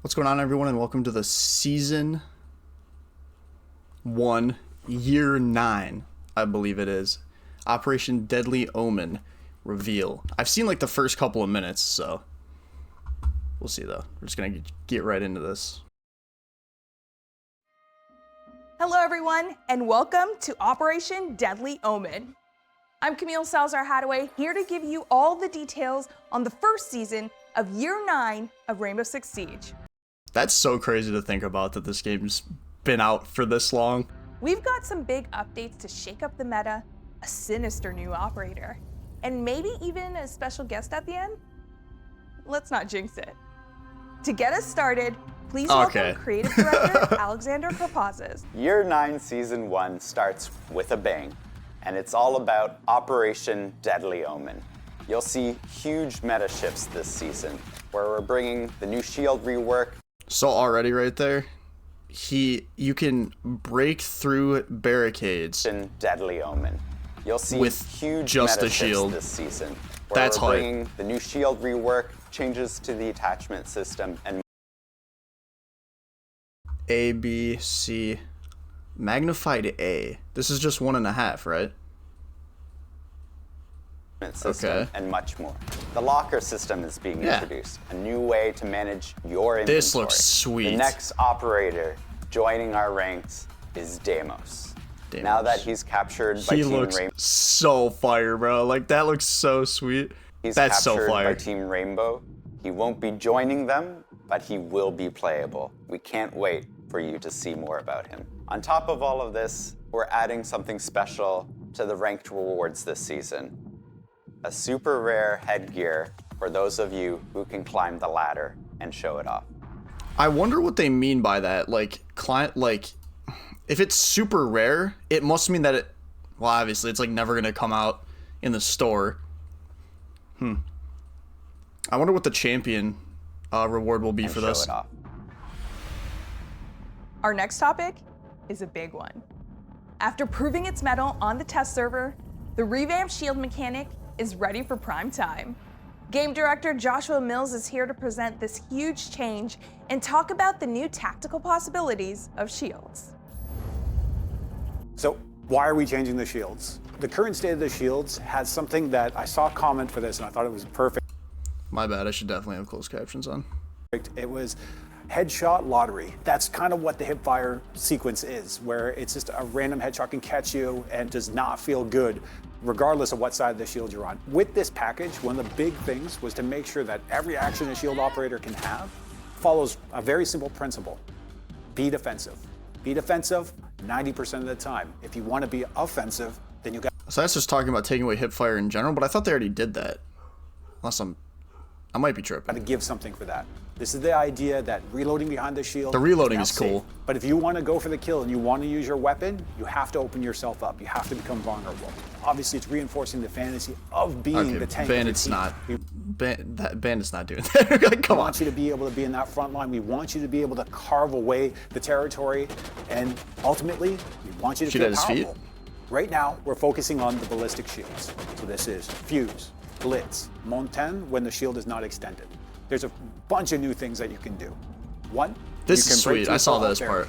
What's going on, everyone, and welcome to the Season 1, Year 9, I believe it is, Operation Deadly Omen reveal. I've seen like the first couple of minutes, so we'll see though. We're just gonna get right into this. Hello everyone, and welcome to Operation Deadly Omen. I'm Camille Salazar-Hadaway, here to give you all the details on the first season of Year 9 of Rainbow Six Siege. That's so crazy to think about, that this game's been out for this long. We've got some big updates to shake up the meta, a sinister new operator, and maybe even a special guest at the end? Let's not jinx it. To get us started, please welcome Creative Director Alexander Kropazes. Year 9 Season 1 starts with a bang, and it's all about Operation Deadly Omen. You'll see huge meta shifts this season, where we're bringing the new shield rework. So already right there, you can break through barricades. Deadly Omen. You'll see with huge just meta a shield shifts this season, where That's we're hype. bringing the new shield rework, changes to the attachment system, and A, B, C, magnified A. This is just 1.5, right? system, and much more. The locker system is being introduced, a new way to manage your inventory. This looks sweet. The next operator joining our ranks is Deimos. Now that he's captured by Team Rainbow. He looks so fire, bro. Like, that looks so sweet. That's so fire. By Team Rainbow. He won't be joining them, but he will be playable. We can't wait for you to see more about him. On top of all of this, we're adding something special to the ranked rewards this season. A super rare headgear for those of you who can climb the ladder and show it off. I wonder what they mean by that. Like, if it's super rare, it must mean that well, obviously it's like never gonna come out in the store. I wonder what the champion reward will be for this. Show it off. Our next topic is a big one. After proving its mettle on the test server, the revamped shield mechanic is ready for prime time. Game director Joshua Mills is here to present this huge change and talk about the new tactical possibilities of shields. So why are we changing the shields? The current state of the shields has something that I saw a comment for this and I thought it was perfect. My bad, I should definitely have closed captions on. It was headshot lottery. That's kind of what the hipfire sequence is, where it's just a random headshot can catch you and does not feel good, regardless of what side of the shield you're on. With this package, one of the big things was to make sure that every action a shield operator can have follows a very simple principle. Be defensive. Be defensive 90% of the time. If you want to be offensive, then you got. So that's just talking about taking away hipfire in general, but I thought they already did that. Unless I might be tripping. To give something for that. This is the idea that reloading behind the shield. The reloading is cool. Safe. But if you want to go for the kill and you want to use your weapon, you have to open yourself up. You have to become vulnerable. Obviously, it's reinforcing the fantasy of being the tank. Bandit's not. Bandit's not doing that. Like, come on. We want you to be able to be in that front line. We want you to be able to carve away the territory, and ultimately, we want you to feel powerful. Right now, we're focusing on the ballistic shields. So this is Fuse, Blitz, Montagne when the shield is not extended. There's a bunch of new things that you can do. One, this is sweet. I saw this part.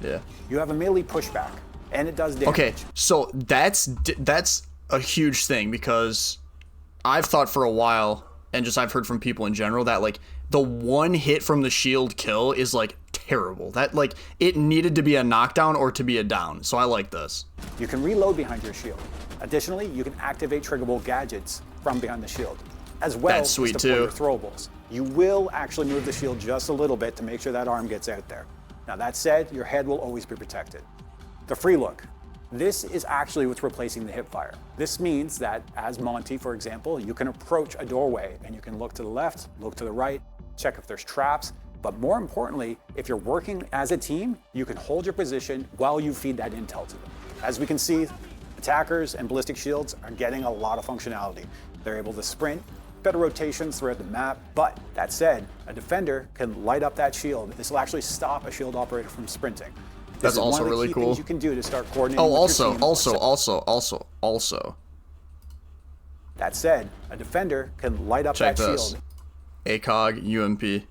Yeah. You have a melee pushback, and it does damage. Okay, so that's a huge thing, because I've thought for a while, and just I've heard from people in general, that like the one hit from the shield kill is like terrible. That like it needed to be a knockdown or to be a down. So I like this. You can reload behind your shield. Additionally, you can activate triggerable gadgets from behind the shield, as well as deploy your throwables. You will actually move the shield just a little bit to make sure that arm gets out there. Now that said, your head will always be protected. The free look. This is actually what's replacing the hipfire. This means that, as Monty, for example, you can approach a doorway and you can look to the left, look to the right, check if there's traps, but more importantly, if you're working as a team, you can hold your position while you feed that intel to them. As we can see, attackers and ballistic shields are getting a lot of functionality. They're able to sprint, better rotations throughout the map, but that said, a defender can light up that shield. This will actually stop a shield operator from sprinting. That's also really cool. Things you can do to start coordinating. Oh, with your team. also. That said, a defender can light up that shield. ACOG, UMP.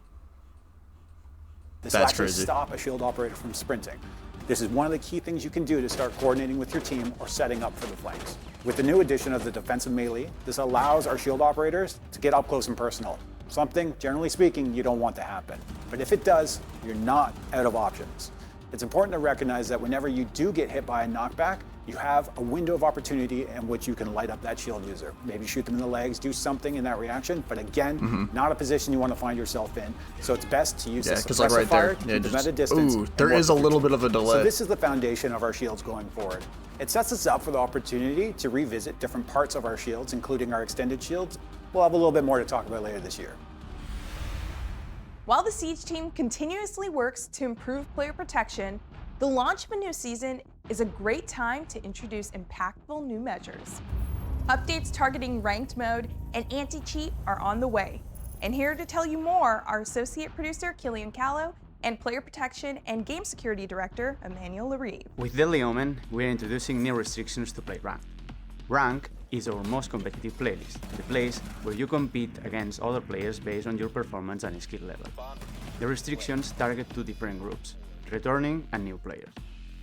This will actually stop a shield operator from sprinting. This is one of the key things you can do to start coordinating with your team or setting up for the flanks. With the new addition of the defensive melee, this allows our shield operators to get up close and personal. Something, generally speaking, you don't want to happen. But if it does, you're not out of options. It's important to recognize that whenever you do get hit by a knockback, you have a window of opportunity in which you can light up that shield user. Maybe shoot them in the legs, do something in that reaction, but again, not a position you want to find yourself in. So it's best to use the suppressor fire to keep them at a distance. Ooh, there is a little bit of a delay. So this is the foundation of our shields going forward. It sets us up for the opportunity to revisit different parts of our shields, including our extended shields. We'll have a little bit more to talk about later this year. While the Siege team continuously works to improve player protection, the launch of a new season is a great time to introduce impactful new measures. Updates targeting ranked mode and anti-cheat are on the way. And here to tell you more are associate producer Killian Callow and player protection and game security director Emmanuel Larive. With Deadly Omen, we're introducing new restrictions to play Rank. Rank is our most competitive playlist, the place where you compete against other players based on your performance and skill level. The restrictions target two different groups, returning and new players.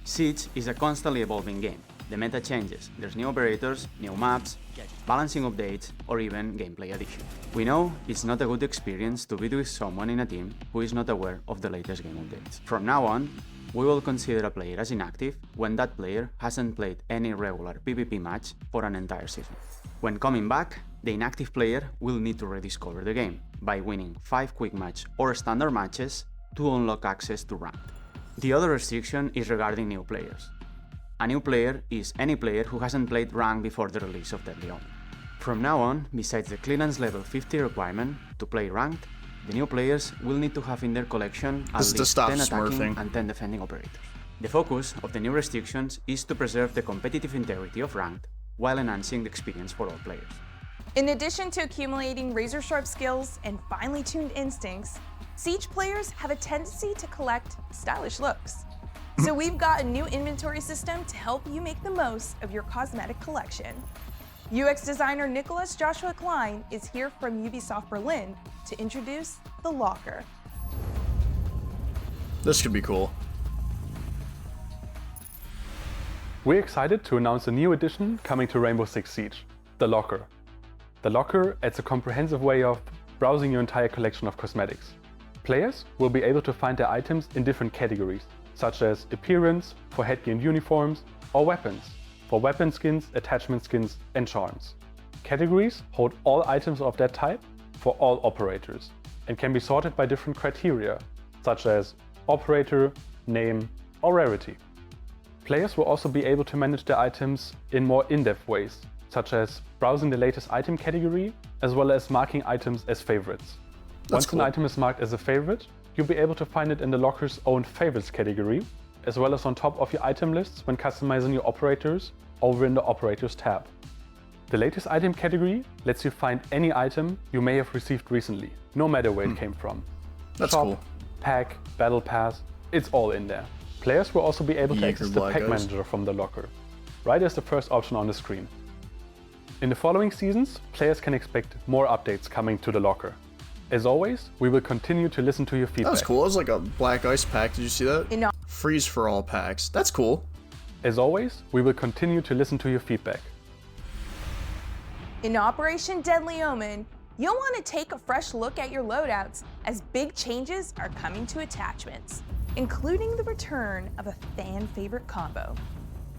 Siege is a constantly evolving game. The meta changes, there's new operators, new maps, balancing updates, or even gameplay additions. We know it's not a good experience to be with someone in a team who is not aware of the latest game updates. From now on, we will consider a player as inactive when that player hasn't played any regular PvP match for an entire season. When coming back, the inactive player will need to rediscover the game by winning 5 quick match or standard matches to unlock access to Ranked. The other restriction is regarding new players. A new player is any player who hasn't played Ranked before the release of Deadly Omen. From now on, besides the clearance level 50 requirement to play Ranked, the new players will need to have in their collection at least 10 attacking and 10 defending operators. The focus of the new restrictions is to preserve the competitive integrity of Ranked while enhancing the experience for all players. In addition to accumulating razor-sharp skills and finely tuned instincts, Siege players have a tendency to collect stylish looks. So we've got a new inventory system to help you make the most of your cosmetic collection. UX designer Nicholas Joshua Klein is here from Ubisoft Berlin to introduce the Locker. This could be cool. We're excited to announce a new addition coming to Rainbow Six Siege, the Locker. The Locker adds a comprehensive way of browsing your entire collection of cosmetics. Players will be able to find their items in different categories, such as appearance for headgear and uniforms, or weapons for weapon skins, attachment skins, and charms. Categories hold all items of that type for all operators and can be sorted by different criteria, such as operator, name, or rarity. Players will also be able to manage their items in more in-depth ways, such as browsing the latest item category, as well as marking items as favorites. Once an item is marked as a favorite, you'll be able to find it in the Locker's own favorites category, as well as on top of your item lists when customizing your operators over in the operators tab. The latest item category lets you find any item you may have received recently, no matter where it came from. That's Shop, cool. pack, battle pass, it's all in there. Players will also be able to access the pack manager from the Locker, right as the first option on the screen. In the following seasons, players can expect more updates coming to the Locker. As always, we will continue to listen to your feedback. That was cool. It was like a black ice pack. Did you see that? Freeze for all packs. That's cool. As always, we will continue to listen to your feedback. In Operation Deadly Omen, you'll want to take a fresh look at your loadouts as big changes are coming to attachments, including the return of a fan favorite combo.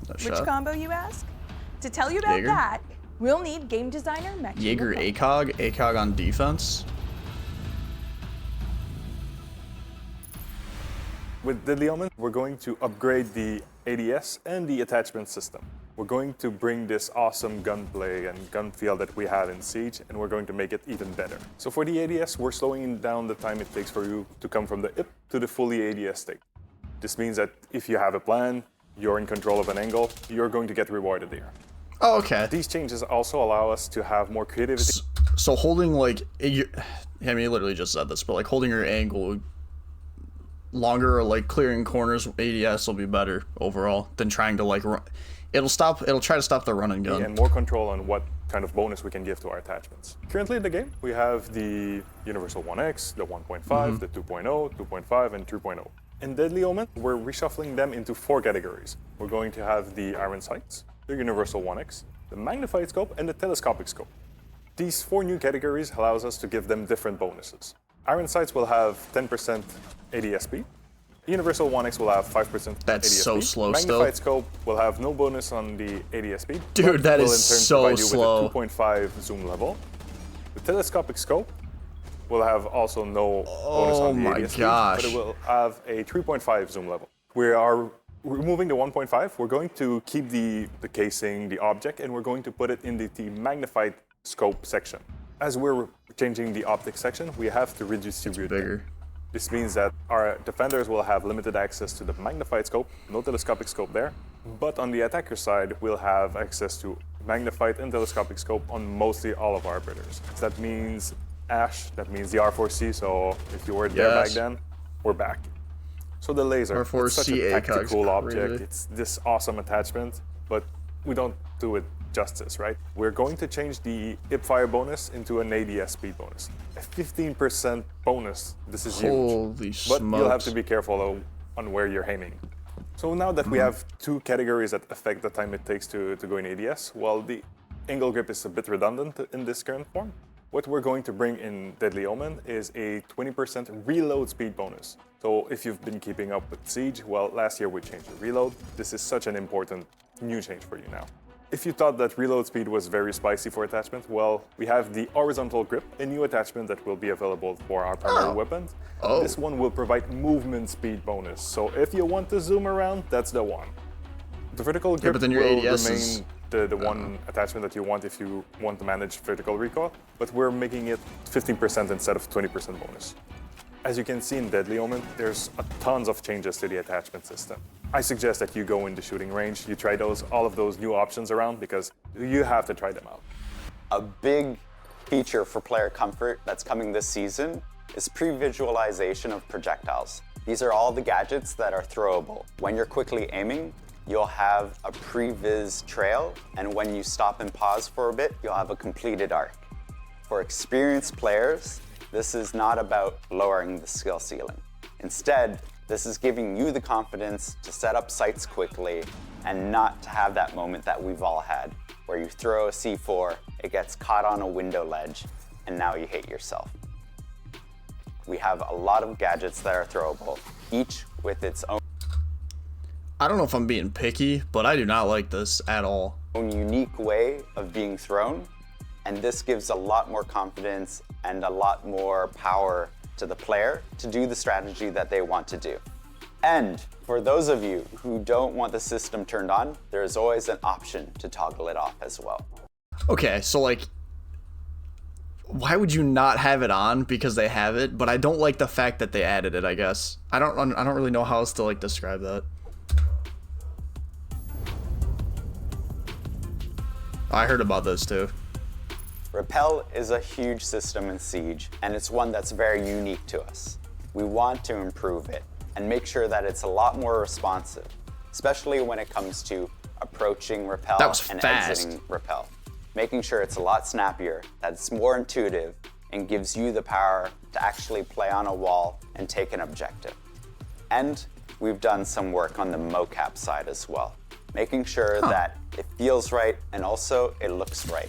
Which combo, you ask? To tell you about that, we'll need game designer Mekhi. Jaeger ACOG on defense. With Deadly Omen, we're going to upgrade the ADS and the attachment system. We're going to bring this awesome gunplay and gun feel that we have in Siege, and we're going to make it even better. So for the ADS, we're slowing down the time it takes for you to come from the IP to the fully ADS state. This means that if you have a plan, you're in control of an angle, you're going to get rewarded there. Oh, okay. These changes also allow us to have more creativity. So holding like, I mean, you literally just said this, but like holding your angle longer or like clearing corners, ADS will be better overall than trying to like run. It'll try to stop the run and gun. And more control on what kind of bonus we can give to our attachments. Currently in the game, we have the Universal 1X, the 1.5, the 2.0, 2.5, and 3.0. In Deadly Omen, we're reshuffling them into 4 categories. We're going to have the Iron Sights, the Universal 1X, the Magnified Scope, and the Telescopic Scope. These 4 new categories allows us to give them different bonuses. Iron Sights will have 10% ADS speed. Universal 1X will have 5% That's ADS so speed. slow Magnified still. Scope will have no bonus on the ADS speed. Dude, that will is in turn so provide you slow. with a 2.5 zoom level. The Telescopic Scope will have also no bonus on the ADS speed, but it will have a 3.5 zoom level. We are removing the 1.5. We're going to keep the casing, the object, and we're going to put it in the Magnified Scope section. As we're changing the optic section, we have to redistribute bigger. This means that our defenders will have limited access to the magnified scope, no telescopic scope there, but on the attacker side, we'll have access to magnified and telescopic scope on mostly all of our operators. So that means Ash, that means the R4C, so if you were there back then, we're back. So the laser, R4C it's such a tactical object, crazy. it's this awesome attachment, but we don't do it justice, right? We're going to change the hipfire bonus into an ADS speed bonus. A 15% bonus, this is Holy huge. But smokes. you'll have to be careful on where you're aiming. So now that we have 2 categories that affect the time it takes to go in ADS, well, the angle grip is a bit redundant in this current form. What we're going to bring in Deadly Omen is a 20% reload speed bonus. So if you've been keeping up with Siege, well, last year we changed the reload. This is such an important new change for you now. If you thought that reload speed was very spicy for attachment, well, we have the horizontal grip, a new attachment that will be available for our primary weapons. This one will provide movement speed bonus. So if you want to zoom around, that's the one. The vertical grip but then your will ADS remain is... the one attachment that you want if you want to manage vertical recoil, but we're making it 15% instead of 20% bonus. As you can see in Deadly Omen, there's tons of changes to the attachment system. I suggest that you go in the shooting range, you try all of those new options around because you have to try them out. A big feature for player comfort that's coming this season is pre-visualization of projectiles. These are all the gadgets that are throwable. When you're quickly aiming, you'll have a pre-vis trail, and when you stop and pause for a bit, you'll have a completed arc. For experienced players, this is not about lowering the skill ceiling. Instead, this is giving you the confidence to set up sights quickly and not to have that moment that we've all had, where you throw a C4, it gets caught on a window ledge, and now you hate yourself. We have a lot of gadgets that are throwable, each with its own I don't know if I'm being picky, but I do not like this at all. unique way of being thrown, and this gives a lot more confidence and a lot more power to the player to do the strategy that they want to do. And for those of you who don't want the system turned on, there is always an option to toggle it off as well. Okay, so like, why would you not have it on? Because they have it, but I don't like the fact that they added it, I guess. I don't really know how else to like describe that. I heard about this too. Repel is a huge system in Siege, and it's one that's very unique to us. We want to improve it and make sure that it's a lot more responsive, especially when it comes to approaching Repel and exiting Repel. Making sure it's a lot snappier, that it's more intuitive, and gives you the power to actually play on a wall and take an objective. And we've done some work on the mocap side as well, making sure that it feels right and also it looks right.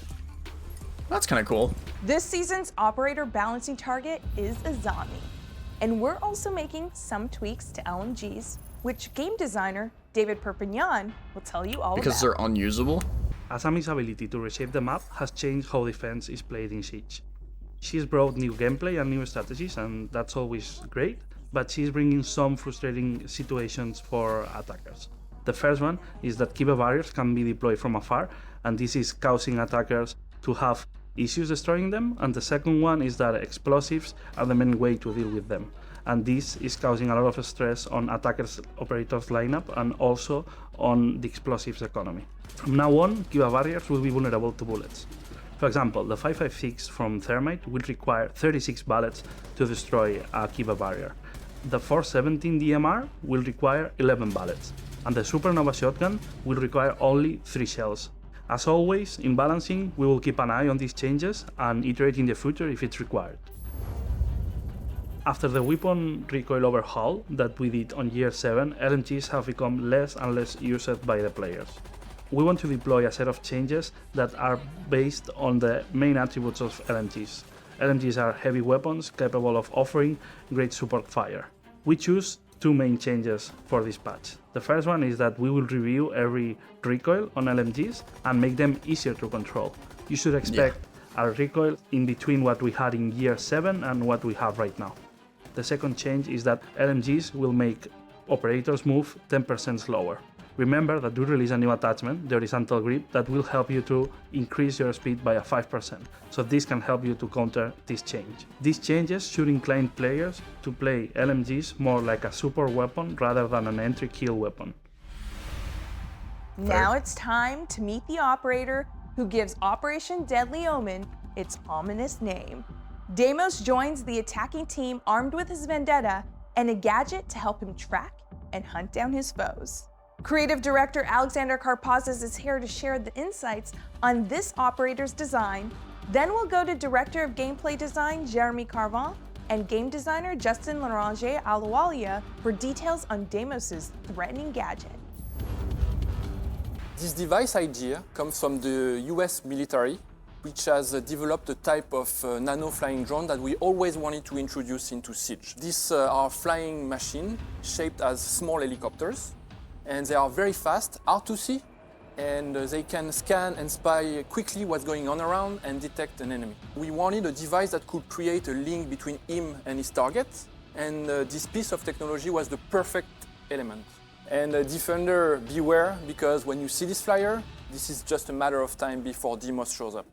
That's kind of cool. This season's operator balancing target is Azami. And we're also making some tweaks to LMGs, which game designer David Perpignan will tell you all about. Because they're unusable? Azami's ability to reshape the map has changed how defense is played in Siege. She's brought new gameplay and new strategies, and that's always great, but she's bringing some frustrating situations for attackers. The first one is that Kiva barriers can be deployed from afar, and this is causing attackers to have issues destroying them, and the second one is that explosives are the main way to deal with them, and this is causing a lot of stress on attackers' operators lineup and also on the explosives economy. From now on, Kiva barriers will be vulnerable to bullets. For example, the 5.56 from Thermite will require 36 bullets to destroy a Kiva barrier. The 417 DMR will require 11 bullets, and the Supernova shotgun will require only 3 shells. As always, in balancing, we will keep an eye on these changes and iterate in the future if it's required. After the weapon recoil overhaul that we did on year 7, LMGs have become less and less used by the players. We want to deploy a set of changes that are based on the main attributes of LMGs. LMGs are heavy weapons capable of offering great support fire. We choose 2 main changes for this patch. The first one is that we will review every recoil on LMGs and make them easier to control. You should expect a recoil in between what we had in year 7 and what we have right now. The second change is that LMGs will make operators move 10% slower. Remember that we release a new attachment, the horizontal grip, that will help you to increase your speed by 5%. So this can help you to counter this change. These changes should incline players to play LMGs more like a support weapon rather than an entry kill weapon. Now it's time to meet the operator who gives Operation Deadly Omen its ominous name. Deimos joins the attacking team armed with his vendetta and a gadget to help him track and hunt down his foes. Creative director Alexander Karpazis is here to share the insights on this operator's design. Then we'll go to director of gameplay design Jeremy Carvin and game designer Justin Laranger Aluwalia for details on Deimos' threatening gadget. This device idea comes from the US military, which has developed a type of nano flying drone that we always wanted to introduce into Siege. These are flying machines shaped as small helicopters, and they are very fast, hard to see, and they can scan and spy quickly what's going on around and detect an enemy. We wanted a device that could create a link between him and his target, and this piece of technology was the perfect element. And Defender, beware, because when you see this flyer, this is just a matter of time before Deimos shows up.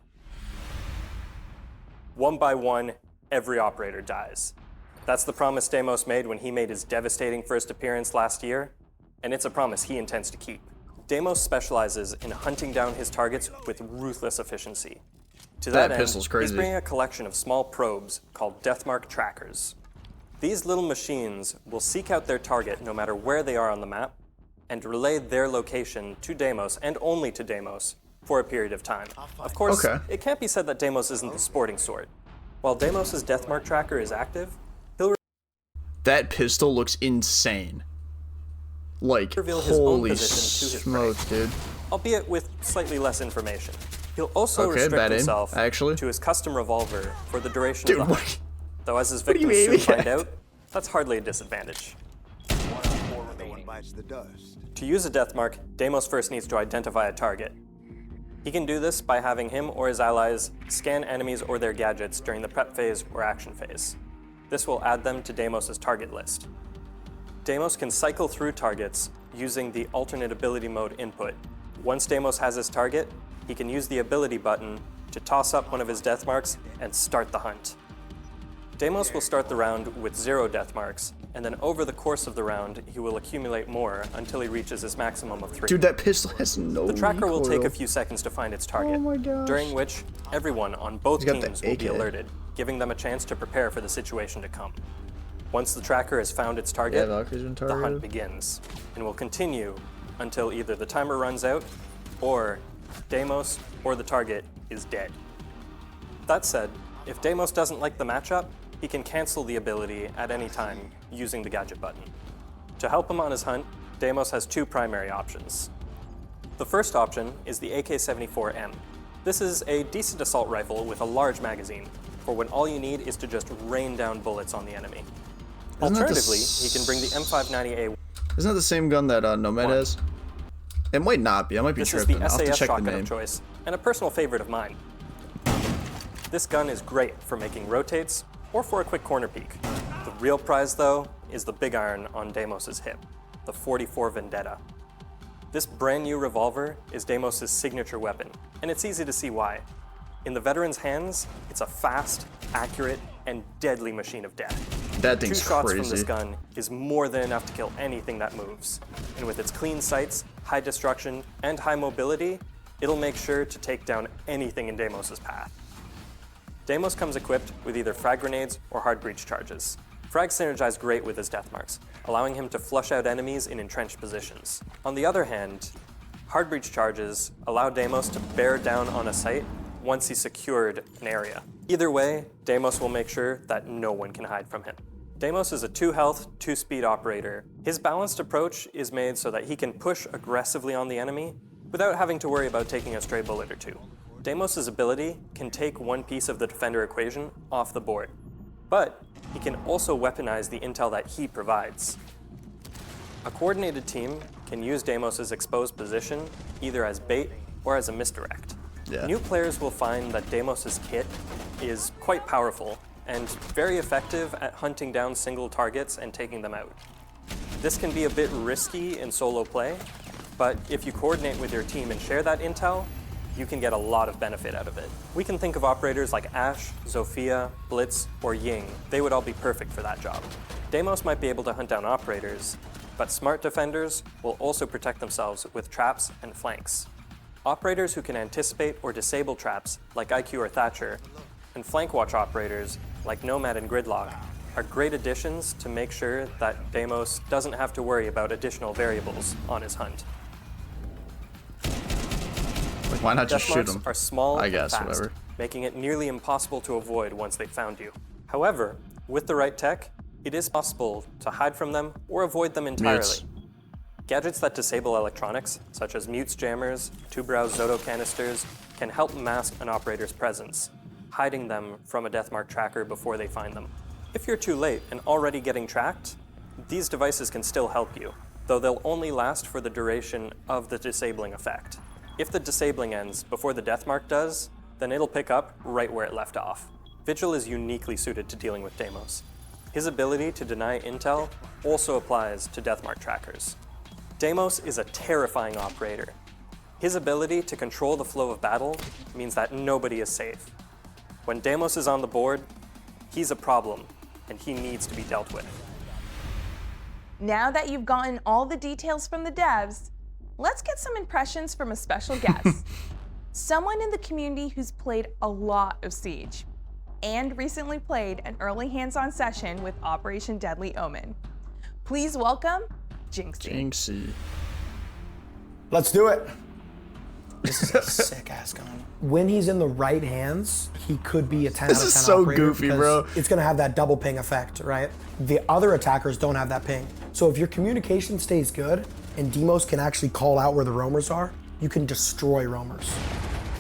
One by one, every operator dies. That's the promise Deimos made when he made his devastating first appearance last year, and it's a promise he intends to keep. Deimos specializes in hunting down his targets with ruthless efficiency. To that end, pistol's crazy. he's bringing a collection of small probes called Deathmark trackers. These little machines will seek out their target no matter where they are on the map and relay their location to Deimos and only to Deimos for a period of time. Of course, it can't be said that Deimos isn't the sporting sort. While Deimos' Deathmark tracker is active, he'll that pistol looks insane. Like, reveal his own holy position to his smokes, prey, dude. albeit with slightly less information. He'll also restrict bad aim, himself actually. to his custom revolver for the duration Dude, of the what? hunt. Though as his What are you victims soon aiming find at? out, that's hardly a disadvantage. To use a Deathmark, Deimos first needs to identify a target. He can do this by having him or his allies scan enemies or their gadgets during the prep phase or action phase. This will add them to Deimos' target list. Deimos can cycle through targets using the alternate ability mode input. Once Deimos has his target, he can use the ability button to toss up one of his Deathmarks and start the hunt. Deimos will start the round with 0 Deathmarks, and then over the course of the round, he will accumulate more until he reaches his maximum of 3. Dude, that pistol has no The tracker will take recoil. a few seconds to find its target, Oh my gosh. during which everyone on both He's got the teams will be AK. alerted, giving them a chance to prepare for the situation to come. Once the tracker has found its target, Valkyrie's been the targeted. hunt begins, and will continue until either the timer runs out, or Deimos or the target is dead. That said, if Deimos doesn't like the matchup, he can cancel the ability at any time using the gadget button. To help him on his hunt, Deimos has 2 primary options. The first option is the AK-74M. This is a decent assault rifle with a large magazine, for when all you need is to just rain down bullets on the enemy. Isn't that the Alternatively, he can bring the M590A. Isn't that the same gun that Nomad has? It might not be. I might be This is the tripping. I'll have to SAS check the shotgun name. of choice, and a personal favorite of mine. This gun is great for making rotates or for a quick corner peek. The real prize, though, is the big iron on Deimos' hip, the 44 Vendetta. This brand new revolver is Deimos' signature weapon, and it's easy to see why. In the veteran's hands, it's a fast, accurate, and deadly machine of death. That 2 thing's shots crazy. from this gun is more than enough to kill anything that moves. And with its clean sights, high destruction, and high mobility, it'll make sure to take down anything in Deimos' path. Deimos comes equipped with either frag grenades or hard breach charges. Frags synergize great with his death marks, allowing him to flush out enemies in entrenched positions. On the other hand, hard breach charges allow Deimos to bear down on a site once he's secured an area. Either way, Deimos will make sure that no one can hide from him. Deimos is a 2-health, 2-speed operator. His balanced approach is made so that he can push aggressively on the enemy without having to worry about taking a stray bullet or two. Deimos' ability can take one piece of the defender equation off the board, but he can also weaponize the intel that he provides. A coordinated team can use Deimos' exposed position either as bait or as a misdirect. Yeah. New players will find that Deimos' kit is quite powerful and very effective at hunting down single targets and taking them out. This can be a bit risky in solo play, but if you coordinate with your team and share that intel, you can get a lot of benefit out of it. We can think of operators like Ashe, Zofia, Blitz, or Ying. They would all be perfect for that job. Deimos might be able to hunt down operators, but smart defenders will also protect themselves with traps and flanks. Operators who can anticipate or disable traps, like IQ or Thatcher, and flank watch operators, like Nomad and Gridlock, are great additions to make sure that Deimos doesn't have to worry about additional variables on his hunt. Why not just Death shoot marks them? are small I and guess, fast, whatever. making it nearly impossible to avoid once they've found you. However, with the right tech, it is possible to hide from them or avoid them entirely. Mutes. Gadgets that disable electronics, such as mutes jammers, two-brow Zoto canisters, can help mask an operator's presence, hiding them from a deathmark tracker before they find them. If you're too late and already getting tracked, these devices can still help you, though they'll only last for the duration of the disabling effect. If the disabling ends before the deathmark does, then it'll pick up right where it left off. Vigil is uniquely suited to dealing with Deimos. His ability to deny intel also applies to deathmark trackers. Deimos is a terrifying operator. His ability to control the flow of battle means that nobody is safe. When Deimos is on the board, he's a problem, and he needs to be dealt with. Now that you've gotten all the details from the devs, let's get some impressions from a special guest. Someone in the community who's played a lot of Siege and recently played an early hands-on session with Operation Deadly Omen. Please welcome jynxzi. jynxzi. Let's do it. This is a sick ass gun. When he's in the right hands, he could be a 10 This out of 10 is so operator goofy, because bro. It's gonna have that double ping effect, right? The other attackers don't have that ping. So if your communication stays good and Deimos can actually call out where the roamers are, you can destroy roamers.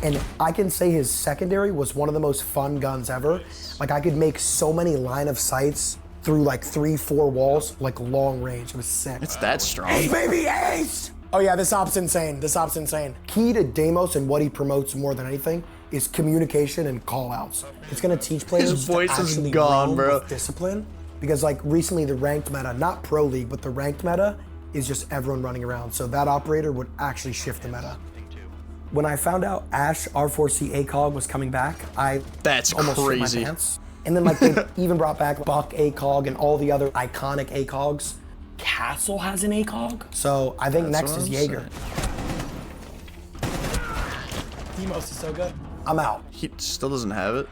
And I can say his secondary was one of the most fun guns ever. Like I could make so many line of sights through like 3-4 walls, like long range. It was sick. It's that strong. Ace, baby, ace! Oh yeah, this op's insane. This op's insane. Key to Deimos and what he promotes more than anything is communication and call-outs. It's gonna teach players His voice to is actually gone, roam bro. with discipline. Because like recently the ranked meta, not Pro League, but the ranked meta is just everyone running around. So that operator would actually shift the meta. When I found out Ashe R4C ACOG was coming back, That's almost shit crazy. my pants. And then like they even brought back Buck ACOG and all the other iconic ACOGs. Castle has an ACOG. So I think That's next what is I'm Jaeger. Deimos is so good. I'm out. He still doesn't have it.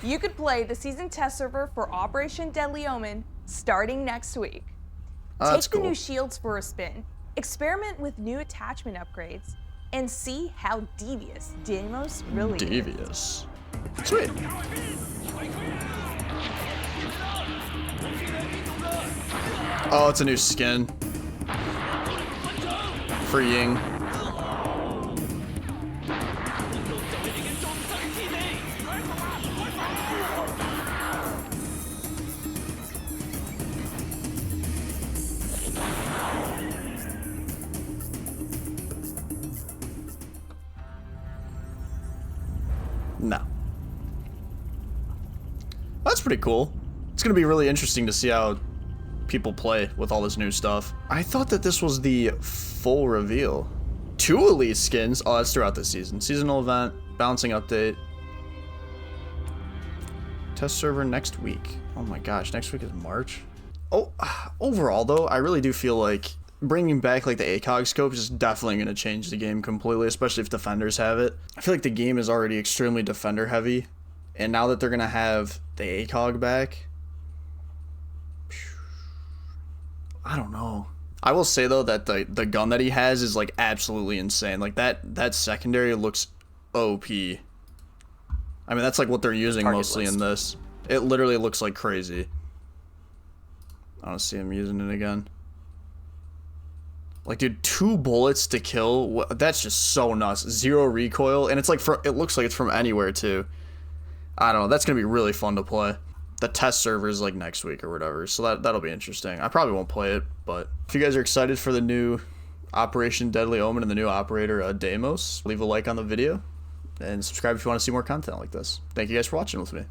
You could play the season test server for Operation Deadly Omen starting next week. Oh, that's Take the cool. new shields for a spin, experiment with new attachment upgrades, and see how devious Deimos really is. Devious. Sweet. Oh, it's a new skin. For Ying. No. That's pretty cool. It's gonna be really interesting to see how people play with all this new stuff. I thought that this was the full reveal. 2 elite skins. Oh, that's throughout the season. Seasonal event, balancing update. Test server next week. Oh my gosh, next week is March. Oh, overall though, I really do feel like bringing back like the ACOG scope is definitely going to change the game completely, especially if defenders have it. I feel like the game is already extremely defender heavy, And now that they're going to have the ACOG back, I don't know. I will say, though, that the gun that he has is, like, absolutely insane. Like, that secondary looks OP. I mean, that's, like, what they're using mostly in this. It literally looks like crazy. I don't see him using it again. Like, dude, 2 bullets to kill, that's just so nuts. 0 recoil, and it's like, it looks like it's from anywhere, too. I don't know, that's going to be really fun to play. The test server is like next week or whatever, so that'll be interesting. I probably won't play it, but if you guys are excited for the new Operation Deadly Omen and the new operator, Deimos, leave a like on the video, and subscribe if you want to see more content like this. Thank you guys for watching with me.